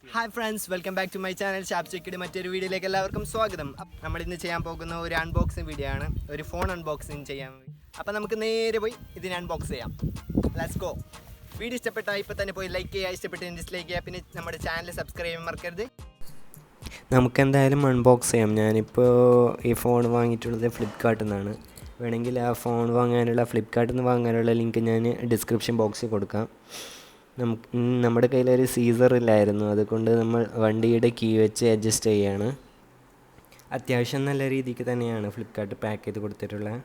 Hi friends, welcome back to my channel ShabzzTechy. മറ്റൊരു വീഡിയോയിലേക്ക് എല്ലാവർക്കും സ്വാഗതം. നമ്മൾ ഇന്ന് ചെയ്യാൻ പോകുന്ന ഒരു അൺബോക്സിംഗ് വീഡിയോ ആണ്. ഒരു ഫോൺ അൺബോക്സിംഗ് ചെയ്യാൻ. അപ്പോൾ നമുക്ക് നേരെ പോയി ഇതിനെ അൺബോക്സ് ചെയ്യാം. Let's go. വീഡിയോ ഇഷ്ടപ്പെട്ടാൽ ഇപ്പോൾ തന്നെ പോയി ലൈക്ക് ചെയ്യുക, ഇഷ്ടപ്പെട്ടെങ്കിൽ ഡിസ്ലൈക്ക് ചെയ്യുക, പിന്നെ നമ്മുടെ ചാനൽ സബ്സ്ക്രൈബ് ചെയ്യാൻ മറക്കരുത്. നമുക്ക് എന്തായാലും അൺബോക്സ് ചെയ്യാം. ഞാനിപ്പോൾ ഈ ഫോൺ വാങ്ങിയിട്ടുള്ളത് ഫ്ലിപ്കാർട്ടിൽ നിന്നാണ്. വേണമെങ്കിൽ ആ ഫോൺ വാങ്ങാനുള്ള ഫ്ലിപ്കാർട്ടിൽ നിന്ന് വാങ്ങാനുള്ള ലിങ്ക് ഞാൻ ഡിസ്ക്രിപ്ഷൻ ബോക്സിൽ കൊടുക്കാം. നമ്മുടെ കയ്യിലൊരു സീസർ ഇല്ലായിരുന്നു, അതുകൊണ്ട് നമ്മൾ വണ്ടിയുടെ കീ വെച്ച് അഡ്ജസ്റ്റ് ചെയ്യുകയാണ്. അത്യാവശ്യം നല്ല രീതിക്ക് തന്നെയാണ് ഫ്ലിപ്കാർട്ട് പാക്ക് ചെയ്ത് കൊടുത്തിട്ടുള്ളത്.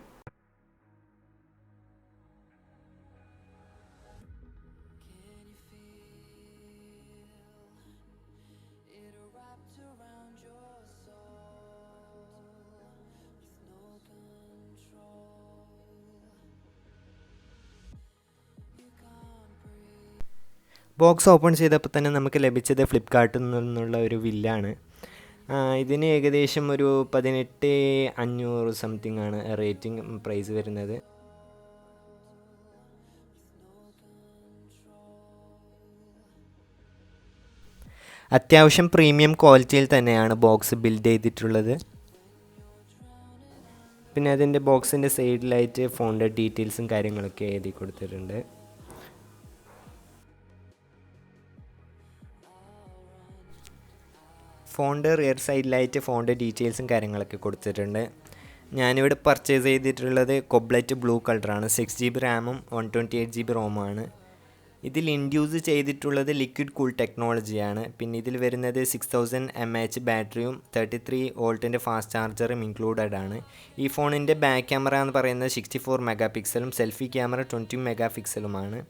ബോക്സ് ഓപ്പൺ ചെയ്തപ്പോൾ തന്നെ നമുക്ക് ലഭിച്ചത് ഫ്ലിപ്കാർട്ടിൽ നിന്നുള്ള ഒരു വില്ലാണ്. ഇതിന് ഏകദേശം ഒരു 18,500 സംതിങ് ആണ് റേറ്റിംഗ് പ്രൈസ് വരുന്നത്. അത്യാവശ്യം പ്രീമിയം ക്വാളിറ്റിയിൽ തന്നെയാണ് ബോക്സ് ബിൽഡ് ചെയ്തിട്ടുള്ളത്. പിന്നെ അതിൻ്റെ ബോക്സിൻ്റെ സൈഡിലായിട്ട് ഫോണിൻ്റെ ഡീറ്റെയിൽസും കാര്യങ്ങളൊക്കെ എഴുതി കൊടുത്തിട്ടുണ്ട്. ഫോണിൻ്റെ റിയർ സൈഡിലായിട്ട് ഫോണിൻ്റെ ഡീറ്റെയിൽസും കാര്യങ്ങളൊക്കെ കൊടുത്തിട്ടുണ്ട്. ഞാനിവിടെ പർച്ചേസ് ചെയ്തിട്ടുള്ളത് കൊബ്ലറ്റ് ബ്ലൂ കളറാണ്. 6GB റാമും 128GB റോമാണ്. ഇതിൽ ഇൻഡ്യൂസ് ചെയ്തിട്ടുള്ളത് ലിക്വിഡ് കൂൾ ടെക്നോളജിയാണ്. പിന്നെ ഇതിൽ വരുന്നത് 6000 mAh ബാറ്ററിയും 33 വോൾട്ടിൻ്റെ ഫാസ്റ്റ് ചാർജറും ഇൻക്ലൂഡഡ് ആണ്. ഈ ഫോണിൻ്റെ ബാക്ക് ക്യാമറ എന്ന് പറയുന്നത് 64 മെഗാപിക്സലും സെൽഫി ക്യാമറ 20 മെഗാപിക്സലുമാണ്.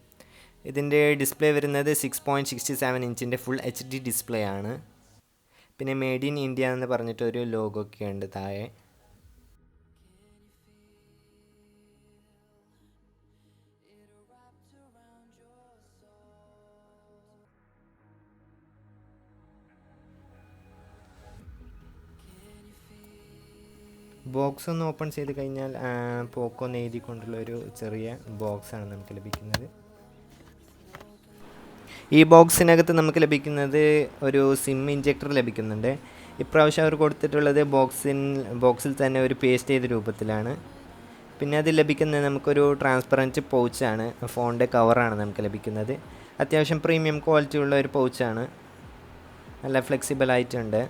ഇതിൻ്റെ ഡിസ്പ്ലേ വരുന്നത് 6.67 ഇഞ്ചിൻ്റെ ഫുൾ HD ഡിസ്പ്ലേ ആണ്. പിന്നെ മെയ്ഡ് ഇൻ ഇന്ത്യ എന്ന് പറഞ്ഞിട്ടൊരു ലോഗോ ഒക്കെ ഉണ്ട് താഴെ. ബോക്സ് ഒന്ന് ഓപ്പൺ ചെയ്ത് കഴിഞ്ഞാൽ പോക്കോ എന്ന് എഴുതിക്കൊണ്ടുള്ള ഒരു ചെറിയ ബോക്സാണ് നമുക്ക് ലഭിക്കുന്നത്. ഈ ബോക്സിനകത്ത് നമുക്ക് ലഭിക്കുന്നത് ഒരു സിം ഇഞ്ചക്ടർ ലഭിക്കുന്നുണ്ട്. ഇപ്രാവശ്യം അവർ കൊടുത്തിട്ടുള്ളത് ബോക്സിൽ തന്നെ ഒരു പേസ്റ്റ് ചെയ്ത രൂപത്തിലാണ്. പിന്നെ അത് ലഭിക്കുന്നത് നമുക്കൊരു ട്രാൻസ്പെറൻറ്റ് പൗച്ചാണ്. ഫോണിൻ്റെ കവറാണ് നമുക്ക് ലഭിക്കുന്നത്. അത്യാവശ്യം പ്രീമിയം ക്വാളിറ്റി ഉള്ള ഒരു പൗച്ചാണ്. നല്ല ഫ്ലെക്സിബിൾ ആയിട്ടുണ്ട്.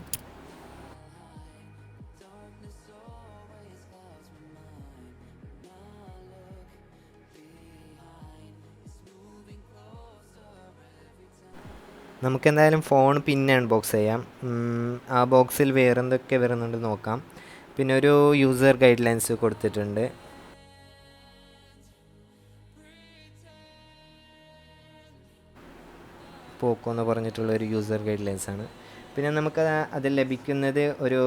നമുക്കെന്തായാലും ഫോൺ പിന്നെ അൺബോക്സ് ചെയ്യാം. ആ ബോക്സിൽ വേറെന്തൊക്കെ വരുന്നുണ്ട് നോക്കാം. പിന്നെ ഒരു യൂസർ ഗൈഡ് ലൈൻസ് കൊടുത്തിട്ടുണ്ട്. പോക്കോ എന്ന് പറഞ്ഞിട്ടുള്ള ഒരു യൂസർ ഗൈഡ് ലൈൻസ് ആണ്. പിന്നെ നമുക്ക് അതിൽ ലഭിക്കുന്നത് ഒരു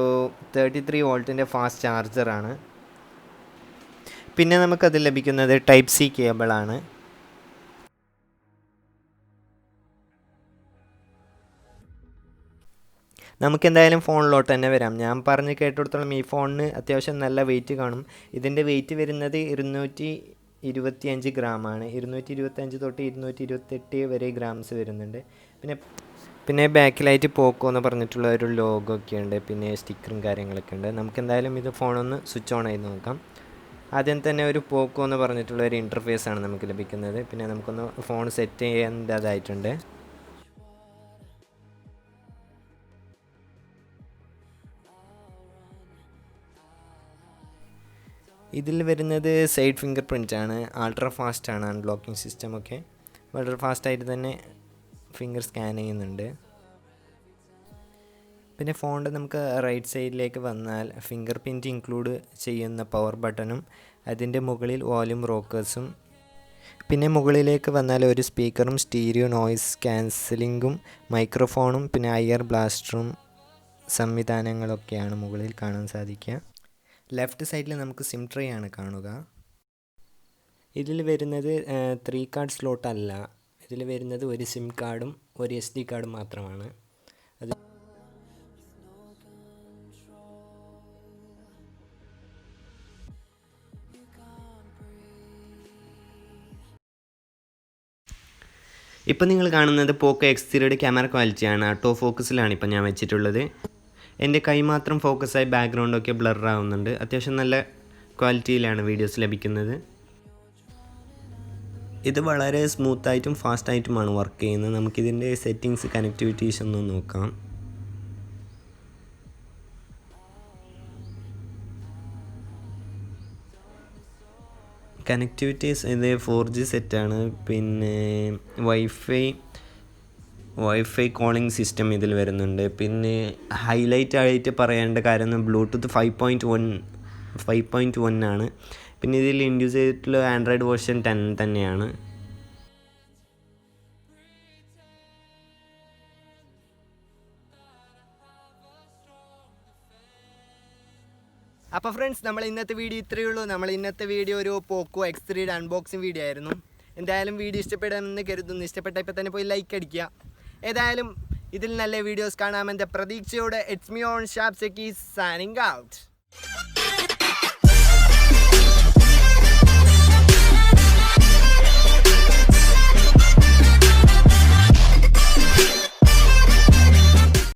33 വോൾട്ടിൻ്റെ ഫാസ്റ്റ് ചാർജറാണ്. പിന്നെ നമുക്കതിൽ ലഭിക്കുന്നത് ടൈപ്പ് സി കേബിളാണ്. നമുക്കെന്തായാലും ഫോണിലോട്ട് തന്നെ വരാം. ഞാൻ പറഞ്ഞ് കേട്ടിടത്തോളം ഈ ഫോണിന് അത്യാവശ്യം നല്ല വെയിറ്റ് കാണും. ഇതിൻ്റെ വെയിറ്റ് വരുന്നത് 225 ഗ്രാമാണ്. 225 തൊട്ട് 228 വരെ ഗ്രാംസ് വരുന്നുണ്ട്. പിന്നെ ബാക്കിലായിട്ട് പോക്കോ എന്ന് പറഞ്ഞിട്ടുള്ള ഒരു ലോഗോ ഒക്കെ ഉണ്ട്. പിന്നെ സ്റ്റിക്കറും കാര്യങ്ങളൊക്കെ ഉണ്ട്. നമുക്കെന്തായാലും ഇത് ഫോണൊന്ന് സ്വിച്ച് ഓൺ ചെയ്ത് നോക്കാം. ആദ്യം തന്നെ ഒരു പോക്കോ എന്ന് പറഞ്ഞിട്ടുള്ള ഒരു ഇൻ്റർഫേസാണ് നമുക്ക് ലഭിക്കുന്നത്. പിന്നെ നമുക്കൊന്ന് ഫോൺ സെറ്റ് ചെയ്യേണ്ടതായിട്ടുണ്ട്. ഇതിൽ വരുന്നത് സൈഡ് ഫിംഗർ പ്രിൻ്റ് ആണ്. അൾട്രാ ഫാസ്റ്റ് ആണ് അൺലോക്കിംഗ് സിസ്റ്റം ഒക്കെ. വളരെ ഫാസ്റ്റായിട്ട് തന്നെ ഫിംഗർ സ്കാൻ ചെയ്യുന്നുണ്ട്. പിന്നെ ഫോണിൻ്റെ നമുക്ക് റൈറ്റ് സൈഡിലേക്ക് വന്നാൽ ഫിംഗർ പ്രിൻറ്റ് ഇൻക്ലൂഡ് ചെയ്യുന്ന പവർ ബട്ടണും അതിൻ്റെ മുകളിൽ വോളിയം റോക്കേഴ്സും, പിന്നെ മുകളിലേക്ക് വന്നാൽ ഒരു സ്പീക്കറും സ്റ്റീരിയോ നോയ്സ് ക്യാൻസലിങ്ങും മൈക്രോഫോണും പിന്നെ അയർ ബ്ലാസ്റ്ററും സംവിധാനങ്ങളൊക്കെയാണ് മുകളിൽ കാണാൻ സാധിക്കുക. ലെഫ്റ്റ് സൈഡിൽ നമുക്ക് സിം ട്രേ ആണ് കാണുക. ഇതിൽ വരുന്നത് 3 കാർഡ് സ്ലോട്ട് അല്ല. ഇതിൽ വരുന്നത് ഒരു സിം കാർഡും ഒരു SD കാർഡും മാത്രമാണ്. അത് ഇപ്പോൾ നിങ്ങൾ കാണുന്നത് പോക്കോ X3യുടെ ക്യാമറ ക്വാളിറ്റിയാണ്. ഓട്ടോ ഫോക്കസിലാണ് ഇപ്പോൾ ഞാൻ വെച്ചിട്ടുള്ളത്. എൻ്റെ കൈ മാത്രം ഫോക്കസായി ബാക്ക്ഗ്രൗണ്ടൊക്കെ ബ്ലർ ആവുന്നുണ്ട്. അത്യാവശ്യം നല്ല ക്വാളിറ്റിയിലാണ് വീഡിയോസ് ലഭിക്കുന്നത്. ഇത് വളരെ സ്മൂത്തായിട്ടും ഫാസ്റ്റായിട്ടുമാണ് വർക്ക് ചെയ്യുന്നത്. നമുക്കിതിൻ്റെ സെറ്റിങ്സ് കണക്ടിവിറ്റീസ് ഒന്ന് നോക്കാം. കണക്ടിവിറ്റീസ് ഇത് 4G സെറ്റാണ്. പിന്നെ വൈഫൈ കോളിംഗ് സിസ്റ്റം ഇതിൽ വരുന്നുണ്ട്. പിന്നെ ഹൈലൈറ്റ് ആയിട്ട് പറയേണ്ട കാര്യം ബ്ലൂടൂത്ത് 5.1 ആണ്. പിന്നെ ഇതിൽ ഇൻഡ്യൂസ് ചെയ്തിട്ടുള്ള ആൻഡ്രോയിഡ് വേർഷൻ 10 തന്നെയാണ്. അപ്പോൾ ഫ്രണ്ട്സ്, നമ്മൾ ഇന്നത്തെ വീഡിയോ ഇത്രയേ ഉള്ളൂ. നമ്മൾ ഇന്നത്തെ വീഡിയോ ഒരു പോക്കോ X3യുടെ അൺബോക്സിങ് വീഡിയോ ആയിരുന്നു. എന്തായാലും വീഡിയോ ഇഷ്ടപ്പെടുമെന്ന് കരുതുന്നു. ഇഷ്ടപ്പെട്ട ഇപ്പോൾ തന്നെ പോയി ലൈക്ക് അടിക്കുക. ഏതായാലും ഇതിൽ നല്ല വീഡിയോസ് കാണാമെന്ന പ്രതീക്ഷയോടെ ഇറ്റ്സ് മീ ഓൺ ഷാബ്സ്റ്റെക്കി സൈനിങ് ഔട്ട്.